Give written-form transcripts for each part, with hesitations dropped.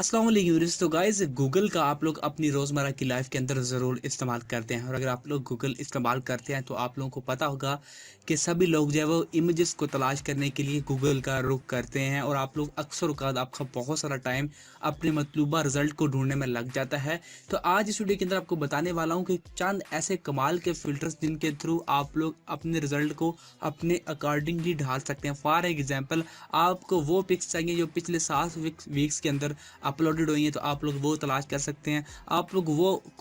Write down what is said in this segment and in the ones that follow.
अस्सलाम वालेकुम व्यूअर्स। तो गाइस, गूगल का आप लोग अपनी रोज़मर्रा की लाइफ के अंदर ज़रूर इस्तेमाल करते हैं और अगर आप लोग गूगल इस्तेमाल करते हैं तो आप लोगों को पता होगा कि सभी लोग जो है वो इमेजेस को तलाश करने के लिए गूगल का रुख करते हैं और आप लोग अक्सर औक़ात आपका बहुत सारा टाइम अपने मतलूबा रिज़ल्ट को ढूंढने में लग जाता है। तो आज इस वीडियो के अंदर आपको बताने वाला हूँ कि चंद ऐसे कमाल के फ़िल्टर्स जिनके थ्रू आप लोग अपने रिज़ल्ट को अपने अकॉर्डिंगली ढाल सकते हैं। फॉर एग्जांपल, आपको वो पिक्स चाहिए जो पिछले 7 वीक्स के अंदर अपलोडेड हुई हैं तो आप लोग वो तलाश कर सकते हैं। आप लोग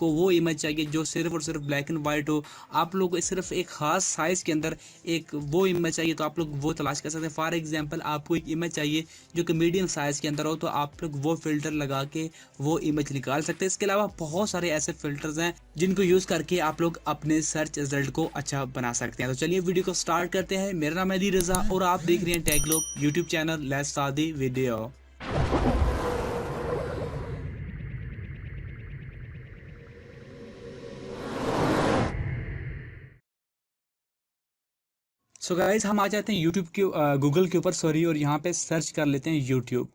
वो इमेज चाहिए जो सिर्फ़ और सिर्फ ब्लैक एंड वाइट हो। आप लोग को सिर्फ एक ख़ास साइज़ के अंदर एक वो इमेज चाहिए तो आप लोग वो तलाश कर सकते हैं। फॉर एग्जांपल, आपको एक इमेज चाहिए जो कि मीडियम साइज़ के अंदर हो तो आप लोग वो फ़िल्टर लगा के वो इमेज निकाल सकते हैं। इसके अलावा बहुत सारे ऐसे फ़िल्टर्स हैं जिनको यूज़ करके आप लोग अपने सर्च रिज़ल्ट को अच्छा बना सकते हैं। तो चलिए वीडियो को स्टार्ट करते हैं। मेरा नाम है दी रज़ा और आप देख रहे हैं Techlog YouTube channel. Let's start the video. So guys, हम आ जाते हैं यूट्यूब के गूगल के ऊपर सॉरी, और यहाँ पे सर्च कर लेते हैं यूट्यूब।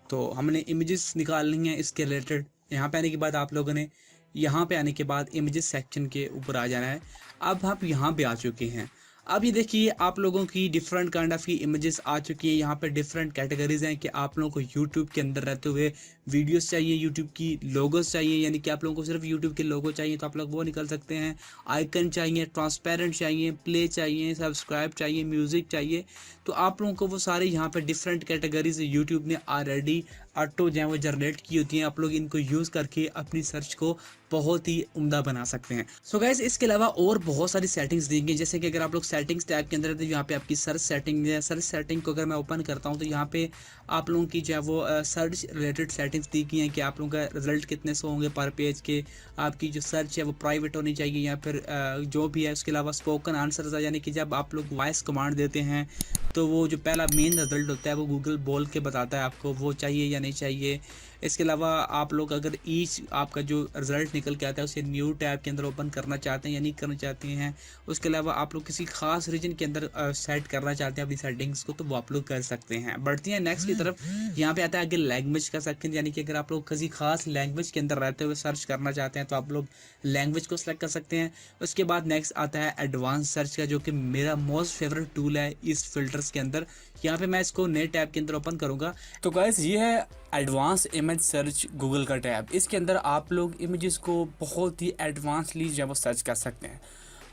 तो हमने इमेजेस निकालनी है इसके रिलेटेड। यहाँ पे आने के बाद आप लोगों ने यहाँ पे आने के बाद इमेजेस सेक्शन के ऊपर आ जाना है। अब आप यहाँ पे आ चुके हैं। अब ये देखिए, आप लोगों की डिफरेंट काइंड ऑफ की इमेजेस आ चुकी हैं। यहाँ पे डिफरेंट कैटेगरीज हैं कि आप लोगों को यूट्यूब के अंदर रहते हुए वीडियोस चाहिए, यूट्यूब की लोगोस चाहिए, यानी कि आप लोगों को सिर्फ यूट्यूब के लोगो चाहिए तो आप लोग वो निकल सकते हैं। आइकन चाहिए, ट्रांसपेरेंट चाहिए, प्ले चाहिए, सब्सक्राइब चाहिए, म्यूज़िक चाहिए। तो आप लोगों को वो सारे यहाँ पे डिफरेंट कैटेगरीज यूट्यूब ने ऑलरेडी ऑटो जो है वो जनरेट की होती हैं। आप लोग इनको यूज़ करके अपनी सर्च को बहुत ही उम्दा बना सकते हैं। सो गाइस, इसके अलावा और बहुत सारी सेटिंग्स दी गई, जैसे कि अगर आप लोग सेटिंग्स टैब के अंदर है तो यहाँ पे आपकी सर्च सेटिंग है। सर्च सेटिंग को अगर मैं ओपन करता हूँ तो यहाँ पे आप लोगों की जो है वो सर्च रिलेटेड सेटिंग्स दी गई हैं कि आप लोगों का रिजल्ट कितने सो होंगे पर पेज के। आपकी जो सर्च है वो प्राइवेट होनी चाहिए या फिर जो भी है। उसके अलावा स्पोकन आंसर्स है, यानी कि जब आप लोग वॉइस कमांड देते हैं तो वो जो पहला मेन रिजल्ट होता है वो गूगल बोल के बताता है आपको वो चाहिए या नहीं चाहिए। इसके अलावा आप लोग अगर ईच आपका जो रिज़ल्ट निकल के आता है उसे न्यू टैब के अंदर ओपन करना चाहते हैं या नहीं करना चाहते हैं। उसके अलावा आप लोग किसी खास रीजन के अंदर सेट करना चाहते हैं अपनी सेटिंग्स को तो वो आप लोग कर सकते हैं। बढ़ती हैं नेक्स्ट की तरफ। यहाँ पे आता है आगे लैंग्वेज का सेक्शन, यानी कि अगर आप लोग किसी खास लैंग्वेज के अंदर रहते हुए सर्च करना चाहते हैं तो आप लोग लैंग्वेज को सिलेक्ट कर सकते हैं। उसके बाद नेक्स्ट आता है एडवांस सर्च का, जो कि मेरा मोस्ट फेवरेट टूल है इस फिल्टर्स के अंदर। यहाँ पे मैं इसको नए टैब के अंदर ओपन करूँगा। तो गाइस, ये है एडवांस इमेज सर्च गूगल का टैब। इसके अंदर आप लोग इमेजेस को बहुत ही एडवांसली जो है वो सर्च कर सकते हैं।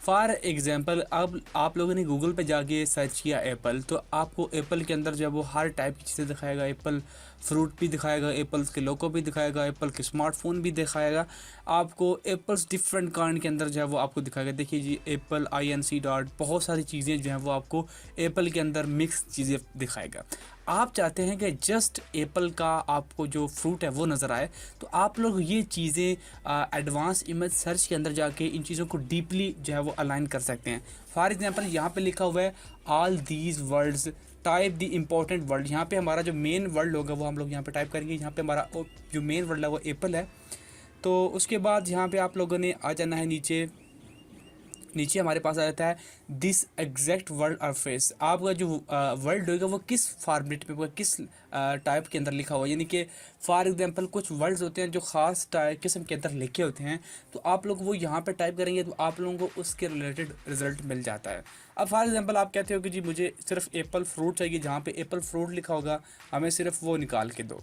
फॉर एग्जांपल, अब आप लोगों ने गूगल पे जाके सर्च किया एप्पल, तो आपको एप्पल के अंदर जो है वो हर टाइप की चीज़ें दिखाएगा। एप्पल फ्रूट भी दिखाएगा, एप्पल्स के लोगो भी दिखाएगा, एप्पल के स्मार्टफोन भी दिखाएगा। आपको एप्पल्स डिफरेंट काइंड के अंदर जो है वो आपको दिखाएगा। देखिए जी, एप्पल INC डॉट बहुत सारी चीज़ें जो हैं वो आपको एप्पल के अंदर मिक्स चीज़ें दिखाएगा। आप चाहते हैं कि जस्ट एप्पल का आपको जो फ्रूट है वो नज़र आए, तो आप लोग ये चीज़ें एडवांस इमेज सर्च के अंदर जाके इन चीज़ों को डीपली जो है वो अलाइन कर सकते हैं। फॉर एग्जांपल, यहाँ पे लिखा हुआ है all these words type the important word. यहाँ पे हमारा जो मेन वर्ड होगा वो हम लोग यहाँ पे टाइप करेंगे। यहाँ पे हमारा जो मेन वर्ड है वो एप्पल है। तो उसके बाद यहाँ पे आप लोगों ने आ जाना है नीचे। नीचे हमारे पास आ जाता है दिस एग्जैक्ट वर्ड और फ्रेज। आपका जो वर्ड होगा वो किस फॉर्मेट में, किस टाइप के अंदर लिखा हुआ, यानी कि फॉर एग्जांपल कुछ वर्ड्स होते हैं जो ख़ास किस्म के अंदर लिखे होते हैं, तो आप लोग वो यहाँ पे टाइप करेंगे तो आप लोगों को उसके रिलेटेड रिजल्ट मिल जाता है। अब फॉर एग्जांपल, आप कहते हो कि जी मुझे सिर्फ एप्पल फ्रूट चाहिए, जहाँ पे एप्पल फ्रूट लिखा होगा हमें सिर्फ वो निकाल के दो।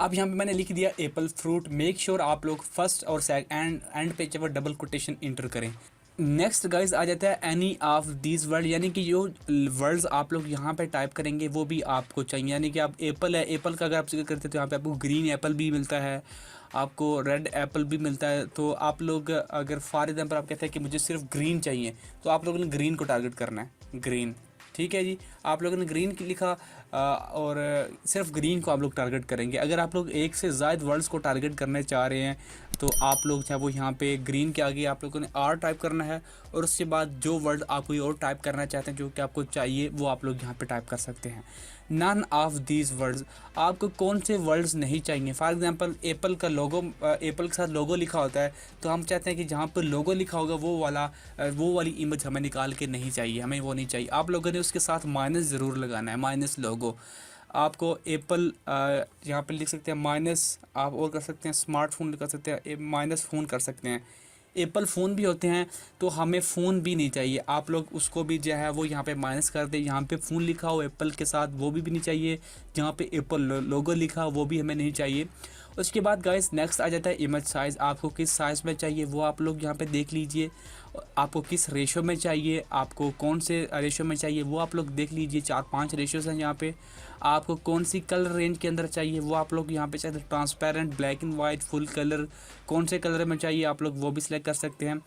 अब यहाँ पे मैंने लिख दिया एप्पल फ्रूट। मेक श्योर आप लोग फर्स्ट और एंड पे जब डबल कोटेशन इंटर करें। नेक्स्ट गाइज आ जाता है एनी ऑफ दीज वर्ड, यानी कि जो वर्ड्स आप लोग यहाँ पे टाइप करेंगे वो भी आपको चाहिए। यानी कि आप एप्पल है, एप्पल का अगर आप जिक्र करते हैं तो यहाँ पे आपको ग्रीन एप्पल भी मिलता है, आपको रेड एप्पल भी मिलता है। तो आप लोग अगर फॉर एग्जांपल आप कहते हैं कि मुझे सिर्फ ग्रीन चाहिए तो आप लोगों ने ग्रीन को टारगेट करना है, ग्रीन। ठीक है जी, आप लोगों ने ग्रीन की लिखा और सिर्फ ग्रीन को आप लोग टारगेट करेंगे। अगर आप लोग एक से ज़्यादा वर्ड्स को टारगेट करने चाह रहे हैं तो आप लोग चाहे वो यहाँ पे ग्रीन के आगे आप लोगों ने R टाइप करना है और उसके बाद जो वर्ड आप कोई और टाइप करना चाहते हैं जो कि आपको चाहिए वो आप लोग यहाँ पे टाइप कर सकते हैं। नन ऑफ दीज वर्ड्स, आपको कौन से वर्ड्स नहीं चाहिए। फॉर एग्जांपल, एप्पल का लोगो, एप्पल के साथ लोगो लिखा होता है तो हम चाहते हैं कि जहाँ पर लोगो लिखा होगा वो वाली इमेज हमें निकाल के नहीं चाहिए, हमें वो नहीं चाहिए। आप लोगों ने उसके साथ माइनस ज़रूर लगाना है, माइनस लोगो। आपको एप्पल यहाँ पे लिख सकते हैं माइनस, आप और कर सकते हैं स्मार्टफोन कर सकते हैं, माइनस फ़ोन कर सकते हैं। एप्पल फ़ोन भी होते हैं, तो हमें फ़ोन भी नहीं चाहिए, आप लोग उसको भी जो है वो यहाँ पे माइनस कर दें। यहाँ पे फ़ोन लिखा हो एप्पल के साथ वो भी नहीं चाहिए, जहाँ पे एप्पल लोगो लिखा हो वो भी हमें नहीं चाहिए। उसके बाद गाइस नेक्स्ट आ जाता है इमेज साइज़। आपको किस साइज़ में चाहिए वो आप लोग यहाँ पे देख लीजिए, आपको किस रेशो में चाहिए, आपको कौन से रेशो में चाहिए वो आप लोग देख लीजिए। 4-5 रेशोज़ हैं यहाँ पे। आपको कौन सी कलर रेंज के अंदर चाहिए वो आप लोग यहाँ पे चाहे transparent, black and white, full colour, कौन से कलर में चाहिए आप लोग वो भी सिलेक्ट कर सकते हैं।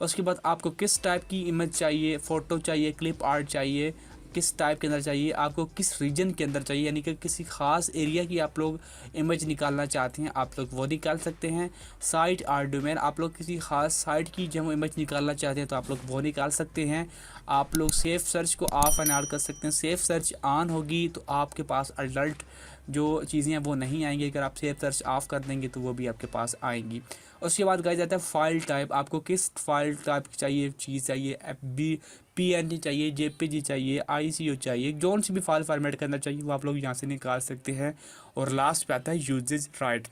उसके बाद आपको किस टाइप की इमेज चाहिए, फ़ोटो चाहिए, क्लिप आर्ट चाहिए, किस टाइप के अंदर चाहिए, आपको किस रीजन के अंदर चाहिए, यानी कि किसी ख़ास एरिया की आप लोग इमेज निकालना चाहते हैं आप लोग वो निकाल सकते हैं। साइट आर डोमेन, आप लोग किसी ख़ास साइट की जब इमेज निकालना चाहते हैं तो आप लोग वो निकाल सकते हैं। आप लोग सेफ सर्च को ऑफ एंड ऑन कर सकते हैं। सेफ सर्च ऑन होगी तो आपके पास अडल्ट जो चीज़ें हैं वो नहीं आएंगी, अगर आप सेफ सर्च ऑफ कर देंगे तो वो भी आपके पास आएंगी। उसके बाद गाइस आता है फ़ाइल टाइप। आपको किस फाइल टाइप की चाहिए, चीज़ चाहिए, PNG चाहिए, JPG चाहिए, ICO चाहिए, जौन सी भी फाइल फॉर्मेट करना चाहिए वो आप लोग यहाँ से निकाल सकते हैं। और लास्ट पे आता है यूजेज राइट।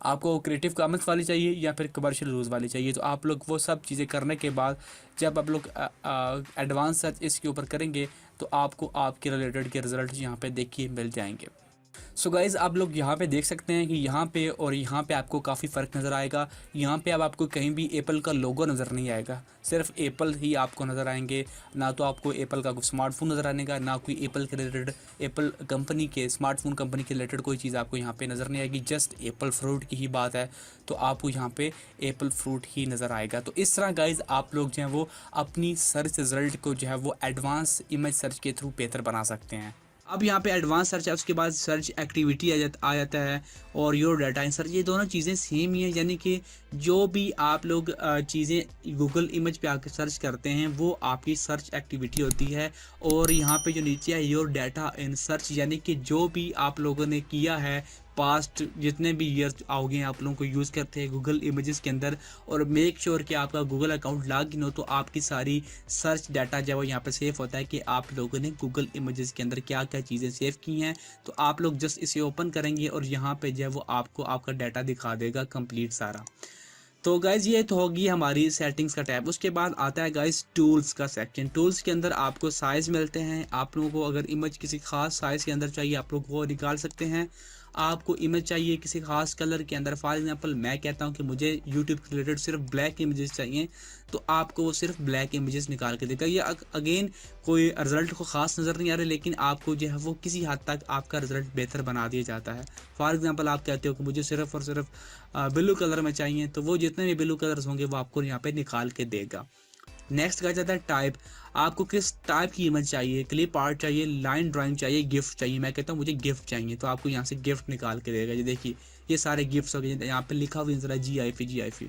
आपको क्रिएटिव कॉमन्स वाली चाहिए या फिर कमर्शियल यूज़ वाली चाहिए, तो आप लोग वो सब चीज़ें करने के बाद जब आप लोग एडवांस सर्च इसके ऊपर करेंगे तो आपको आपके रिलेटेड के रिज़ल्ट यहाँ पे देखिए मिल जाएंगे। सो गाइज़ आप लोग यहाँ पे देख सकते हैं कि यहाँ पे और यहाँ पे आपको काफ़ी फ़र्क नज़र आएगा। यहाँ पे अब आपको कहीं भी एप्पल का लोगो नज़र नहीं आएगा, सिर्फ एप्पल ही आपको नज़र आएंगे। ना तो आपको एप्पल का कोई स्मार्टफोन नज़र आएगा, ना कोई एप्पल के रिलेटेड, एप्पल कंपनी के स्मार्टफोन कंपनी के रिलेटेड कोई चीज़ आपको यहाँ पे नज़र नहीं आएगी। जस्ट एप्पल फ्रूट की ही बात है तो आपको यहाँ पे एप्पल फ्रूट ही नज़र आएगा। तो इस तरह गाइज़ आप लोग जो हैं वो अपनी सर्च रिज़ल्ट को जो है वो एडवांस इमेज सर्च के थ्रू बेहतर बना सकते हैं। अब यहाँ पे एडवांस सर्च है, उसके बाद सर्च एक्टिविटी आ जाता है और योर डाटा इन सर्च, ये दोनों चीज़ें सेम ही है। यानी कि जो भी आप लोग चीज़ें गूगल इमेज पे आकर सर्च करते हैं वो आपकी सर्च एक्टिविटी होती है। और यहाँ पे जो नीचे है योर डाटा इन सर्च, यानी कि जो भी आप लोगों ने किया है पास्ट जितने भी ईयर्स आओगे आप लोगों को यूज़ करते हैं गूगल इमेजेस के अंदर, और मेक श्योर कि आपका गूगल अकाउंट लॉग इन हो, तो आपकी सारी सर्च डाटा जब वो यहाँ पे सेव होता है कि आप लोगों ने गूगल इमेजेस के अंदर क्या क्या चीज़ें सेव की हैं। तो आप लोग जस्ट इसे ओपन करेंगे और यहाँ पे जो है वो आपको आपका डाटा दिखा देगा कंप्लीट सारा। तो गाइज़ ये तो होगी हमारी सेटिंग्स का टैब। उसके बाद आता है गाइज़ टूल्स का सेक्शन। टूल्स के अंदर आपको साइज़ मिलते हैं। आप लोगों को अगर इमेज किसी ख़ास साइज़ के अंदर चाहिए आप लोग वो निकाल सकते हैं। आपको इमेज चाहिए किसी ख़ास कलर के अंदर, फॉर एग्जांपल मैं कहता हूँ कि मुझे यूट्यूब के रिलेटेड सिर्फ ब्लैक इमेजेस चाहिए, तो आपको वो सिर्फ ब्लैक इमेजेस निकाल के देगा। ये अगेन कोई रिज़ल्ट को ख़ास नज़र नहीं आ रहा, लेकिन आपको जो है वो किसी हद तक आपका रिज़ल्ट बेहतर बना दिया जाता है। फॉर एग्जांपल आप कहते हो कि मुझे सिर्फ और सिर्फ ब्लू कलर में चाहिए, तो वो जितने भी ब्लू कलर्स होंगे वो आपको यहाँ पे निकाल के देगा। नेक्स्ट कहा जाता है टाइप। आपको किस टाइप की इमेज चाहिए, क्लिप आर्ट चाहिए, लाइन ड्राइंग चाहिए, गिफ्ट चाहिए। मैं कहता हूँ मुझे गिफ्ट चाहिए, तो आपको यहाँ से गिफ्ट निकाल के देगा। ये देखिए ये सारे गिफ्ट्स हो गए, यहाँ पे लिखा हुआ है GIF।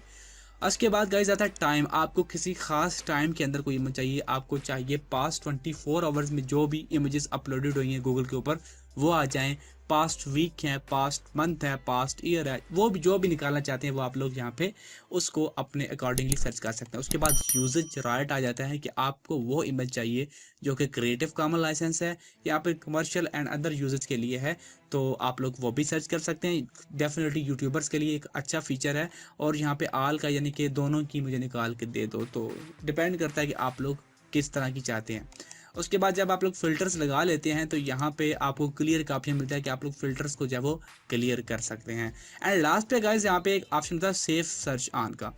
उसके बाद गाइस आता है टाइम। आपको किसी खास टाइम के अंदर कोई इमेज चाहिए, आपको चाहिए पास्ट 24 आवर्स में जो भी इमेजेस अपलोडेड हुई हैं गूगल के ऊपर वो आ जाएं। पास्ट वीक है, पास्ट मंथ है, पास्ट ईयर है, वो भी जो भी निकालना चाहते हैं वो आप लोग यहाँ पे उसको अपने अकॉर्डिंगली सर्च कर सकते हैं। उसके बाद यूजेज राइट आ जाता है कि आपको वो इमेज चाहिए जो कि क्रिएटिव कॉमन लाइसेंस है या फिर कमर्शियल एंड अदर यूजेज के लिए है, तो आप लोग वो भी सर्च कर सकते हैं। डेफिनेटली यूट्यूबर्स के लिए एक अच्छा फीचर है। और यहाँ पे आल का यानी कि दोनों की मुझे निकाल के दे दो, तो डिपेंड करता है कि आप लोग किस तरह की चाहते हैं। उसके बाद जब आप लोग फ़िल्टर्स लगा लेते हैं तो यहाँ पे आपको क्लियर का ऑप्शन मिलता है कि आप लोग फ़िल्टर्स को जो है वो क्लियर कर सकते हैं। एंड लास्ट पे गाइस यहाँ पे एक ऑप्शन होता है सेफ सर्च ऑन का।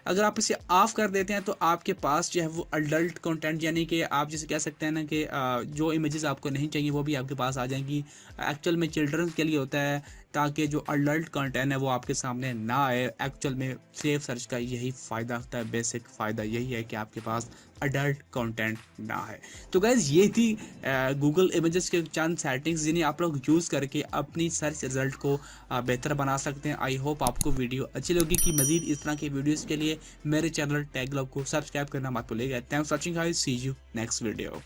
अगर आप इसे ऑफ कर देते हैं तो आपके पास जो है वो अडल्ट कंटेंट, यानी कि आप जैसे कह सकते हैं ना कि जो इमेजेस आपको नहीं चाहिए वो भी आपके पास आ जाएंगी। एक्चुअल में चिल्ड्रन के लिए होता है ताकि जो अडल्ट कंटेंट है वो आपके सामने ना आए। एक्चुअल में सेफ सर्च का यही फ़ायदा होता है, बेसिक फ़ायदा यही है कि आपके पास अडल्ट कंटेंट ना है। तो गाइज़ ये थी गूगल इमेजेस के चंद सेटिंग्स जिन्हें आप लोग यूज़ करके अपनी सर्च रिजल्ट को बेहतर बना सकते हैं। आई होप आपको वीडियो अच्छी लगी। कि मज़ीद इस तरह की वीडियोज़ के लिए मेरे चैनल टेक ग्लोब को सब्सक्राइब करना मत भूलिएगा। Thanks for watching guys, see you next video.